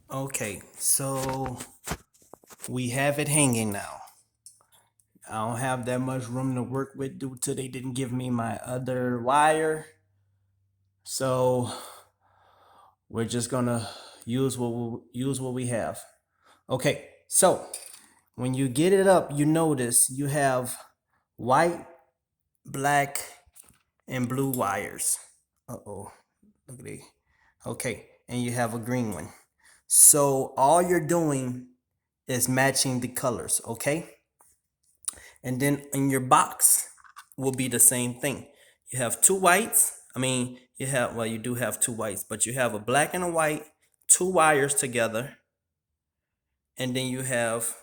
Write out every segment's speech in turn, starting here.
Okay, so we have it hanging now. I don't have that much room to work with due to they didn't give me my other wire. So we're just gonna use what we have. Okay, so when you get it up, you notice you have white, black, and blue wires. Uh-oh. Look at it. Okay, and you have a green one. So all you're doing is matching the colors, okay? And then in your box will be the same thing. You have two whites. You do have two whites, but you have a black and a white, two wires together, and then you have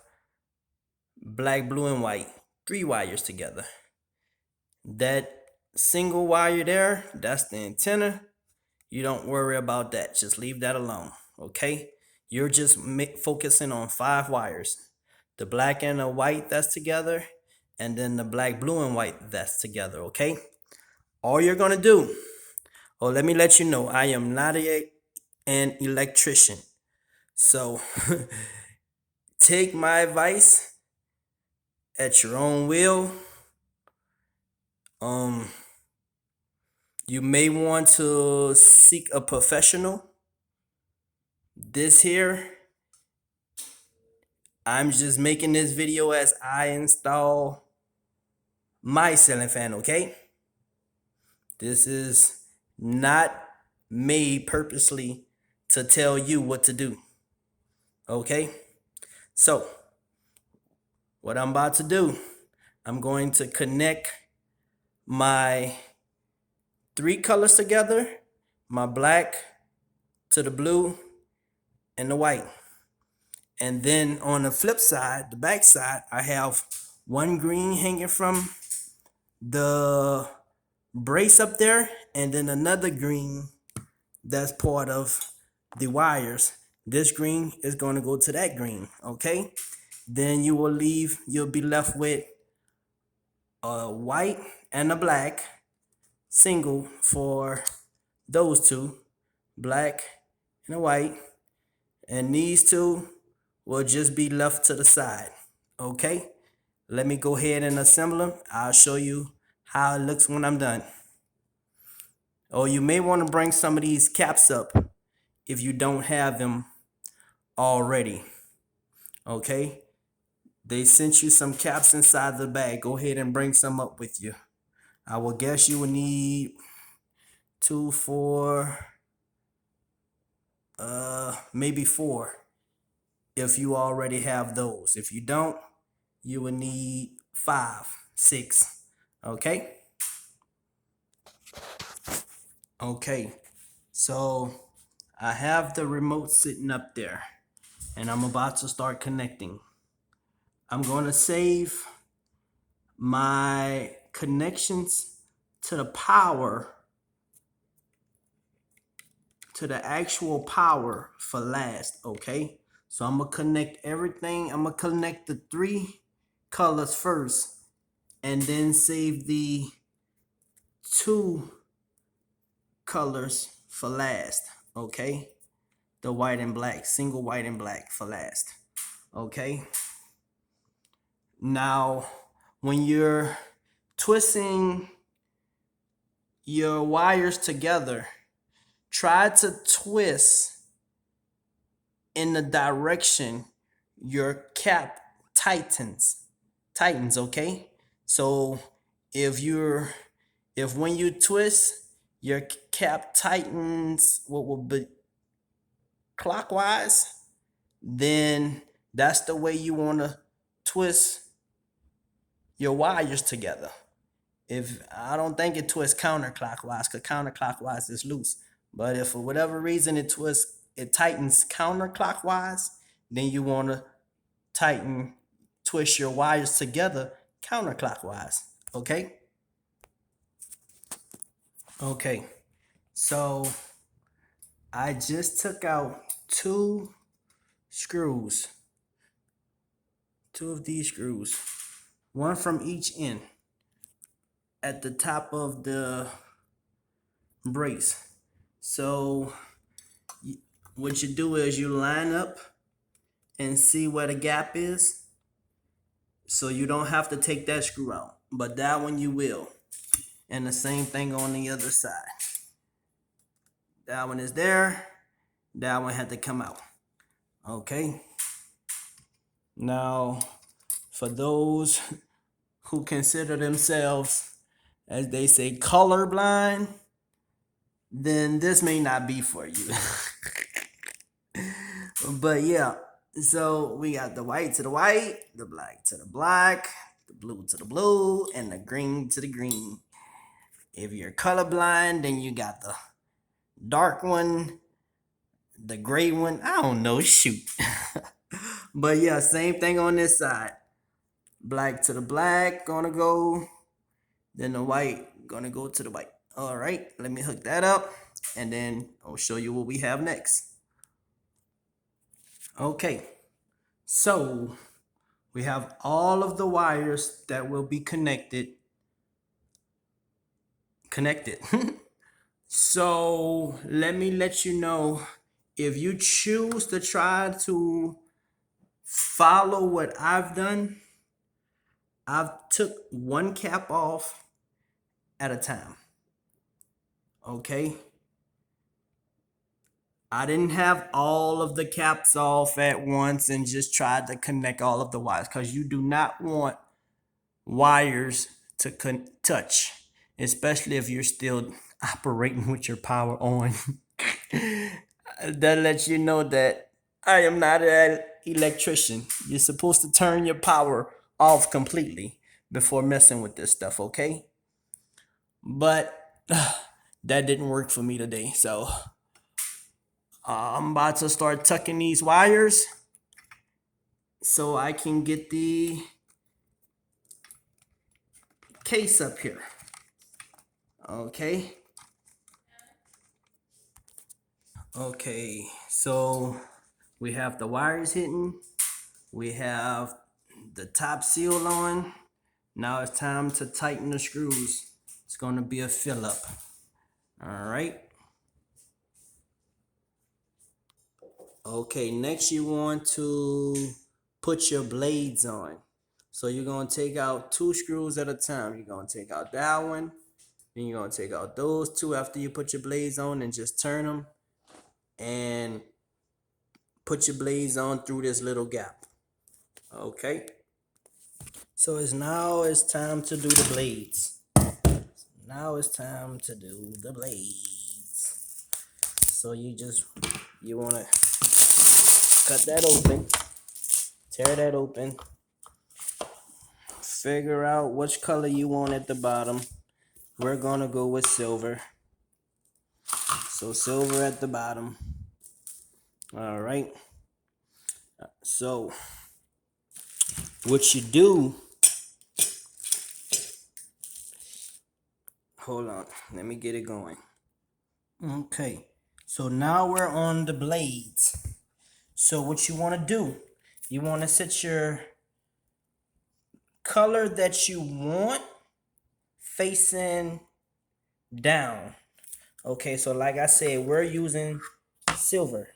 black, blue, and white, three wires together. That single wire there, that's the antenna. You don't worry about that. Just leave that alone, okay? You're just focusing on five wires. The black and the white that's together, and then the black, blue, and white that's together, okay? All you're gonna do, let me let you know, I am not an electrician. So take my advice at your own will. Um, you may want to seek a professional. This here, I'm just making this video as I install my ceiling fan, okay? This is not made purposely to tell you what to do, okay? So, what I'm about to do, I'm going to connect my three colors together, my black to the blue and the white. And then on the flip side, the back side, I have one green hanging from the brace up there, and then another green that's part of the wires. This green is going to go to that green, okay? Then you'll be left with a white and a black single for those two, black and a white, and these two will just be left to the side, okay? Let me go ahead and assemble them. I'll show you how it looks when I'm done. Or you may want to bring some of these caps up if you don't have them already, okay? They sent you some caps inside the bag. Go ahead and bring some up with you. I will guess you will need 2, 4, maybe 4 if you already have those. If you don't, you will need 5, 6, okay? Okay, so I have the remote sitting up there and I'm about to start connecting. I'm going to save my connections to the power, to the actual power for last, okay? So I'm gonna connect everything. I'm gonna connect the three colors first and then save the two colors for last, okay? The white and black, single white and black for last, okay? Now, when you're twisting your wires together, try to twist in the direction your cap tightens, okay? So if when you twist your cap tightens what will be clockwise, then that's the way you want to twist your wires together. If I don't think it twists counterclockwise, because counterclockwise is loose. But if for whatever reason it tightens counterclockwise, then you want to twist your wires together counterclockwise. Okay? Okay. So I just took out screws, two of these screws, one from each end at the top of the brace. So what you do is you line up and see where the gap is. So you don't have to take that screw out, but that one you will. And the same thing on the other side. That one is there. That one had to come out. Okay. Now, for those who consider themselves, as they say, colorblind, then this may not be for you. But yeah, so we got the white to the white, the black to the black, the blue to the blue, and the green to the green. If you're colorblind, then you got the dark one, the gray one. I don't know, shoot. But yeah, same thing on this side. Black to the black, gonna go. Then the white, gonna go to the white. All right, let me hook that up, and then I'll show you what we have next. Okay, so we have all of the wires that will be connected. So let me let you know, if you choose to try to follow what I've done, I've took one cap off at a time. Okay. I didn't have all of the caps off at once and just tried to connect all of the wires, because you do not want wires to touch, especially if you're still operating with your power on. That lets you know that I am not an electrician. You're supposed to turn your power off completely before messing with this stuff, okay? But that didn't work for me today, so I'm about to start tucking these wires so I can get the case up here. Okay. Okay, so we have the wires hitting. We have the top seal on. Now it's time to tighten the screws. It's going to be a fill up. All right. Okay, next you want to put your blades on. So you're going to take out 2 screws at a time. You're going to take out that one. Then you're going to take out those 2 after you put your blades on, and just turn them and put your blades on through this little gap. Okay. So it's time to do the blades. Now it's time to do the blades. So you want to cut that open, tear that open, figure out which color you want at the bottom. We're gonna go with silver. So silver at the bottom. All right. So what you do, hold on, let me get it going. Okay, so now we're on the blades. So what you want to do, you want to set your color that you want facing down. Okay, so like I said, we're using silver.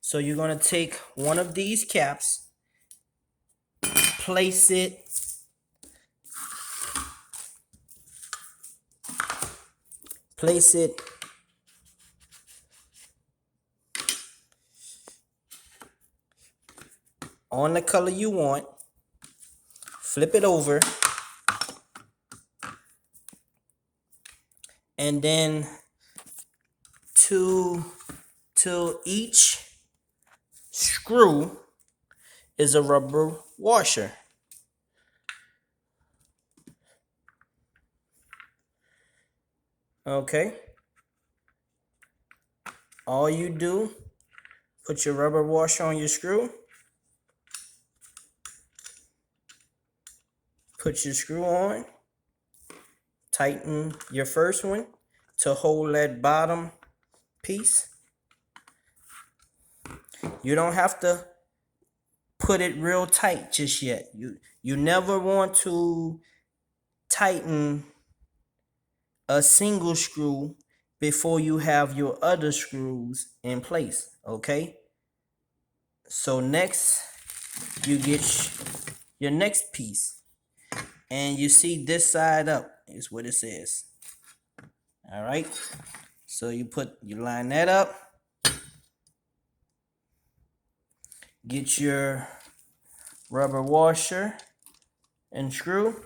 So you're going to take one of these caps, place it on the color you want, flip it over, and then to each screw is a rubber washer. Okay. All you do, put your rubber washer on your screw, put your screw on, tighten your first one to hold that bottom piece. You don't have to put it real tight just yet. You never want to tighten a single screw before you have your other screws in place. Okay, so next you get your next piece, and you see this side up is what it says. All right, so you line that up, get your rubber washer and screw.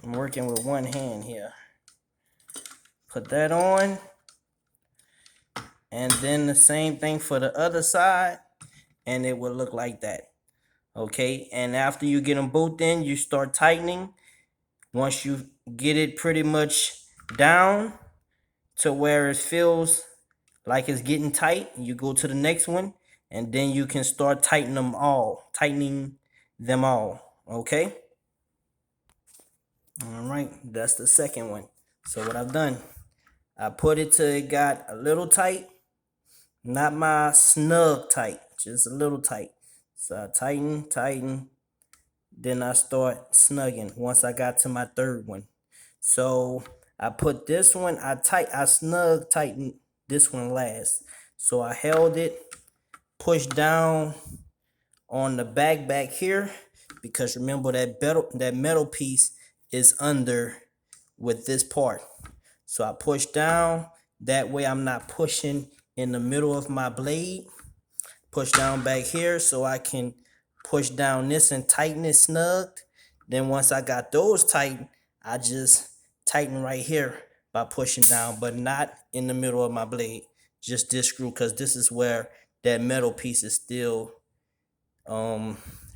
I'm working with one hand here. Put that on, and then the same thing for the other side, and it will look like that. Okay, and after you get them both in, you start tightening. Once you get it pretty much down to where it feels like it's getting tight, you go to the next one, and then you can start tightening them all. Okay, all right, that's the second one. So what I've done, I put it till it got a little tight, not my snug tight, just a little tight. So I tighten, then I start snugging once I got to my third one. So I put this one, I snug tightened this one last. So I held it, pushed down on the back here, because remember that metal piece is under with this part. So I push down, that way I'm not pushing in the middle of my blade. Push down back here so I can push down this and tighten it snugged. Then once I got those tightened, I just tighten right here by pushing down, but not in the middle of my blade. Just this screw, because this is where that metal piece is still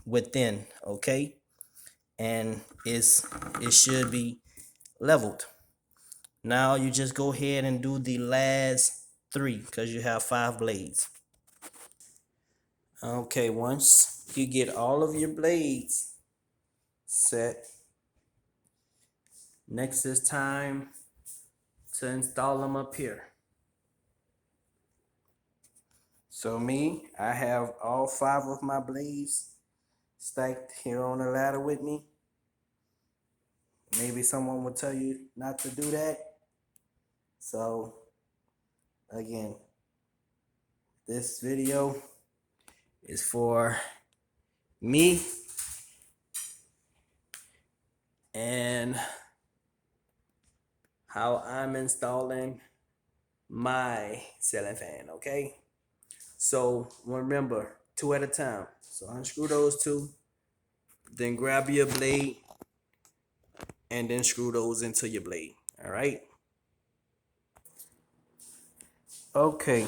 within, okay? And it should be leveled. Now you just go ahead and do the last 3, because you have 5 blades. Okay, once you get all of your blades set, next is time to install them up here. So I have all 5 of my blades stacked here on the ladder with me. Maybe someone will tell you not to do that. So again, this video is for me and how I'm installing my ceiling fan, okay? So remember, 2 at a time. So unscrew those 2, then grab your blade, and then screw those into your blade, all right? Okay,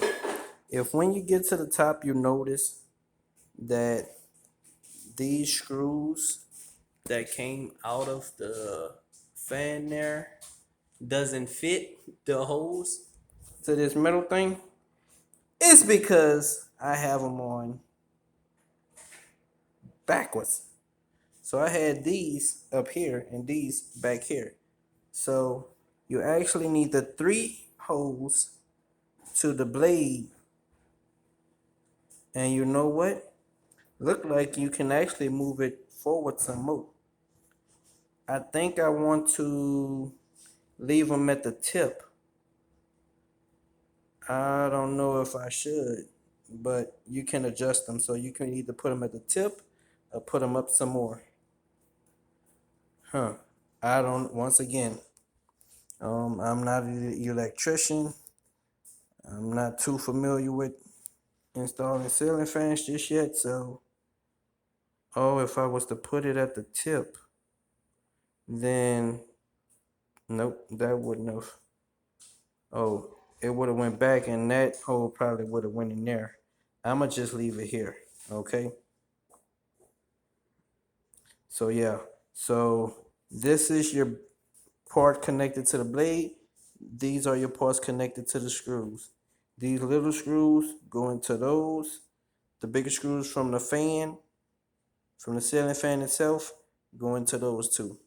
if when you get to the top you notice that these screws that came out of the fan there doesn't fit the holes to this metal thing, it's because I have them on backwards. So I had these up here and these back here. So you actually need the 3 holes to the blade. And you know what? Look like you can actually move it forward some more. I think I want to leave them at the tip. I don't know if I should, but you can adjust them. So you can either put them at the tip or put them up some more. Once again, I'm not an electrician. I'm not too familiar with installing ceiling fans just yet. So, if I was to put it at the tip, then nope, that wouldn't have. Oh, it would have went back, and that hole probably would have went in there. I'ma just leave it here, okay? So yeah, so this is your part connected to the blade. These are your parts connected to the screws. These little screws go into those. The bigger screws from the fan, from the ceiling fan itself, go into those 2.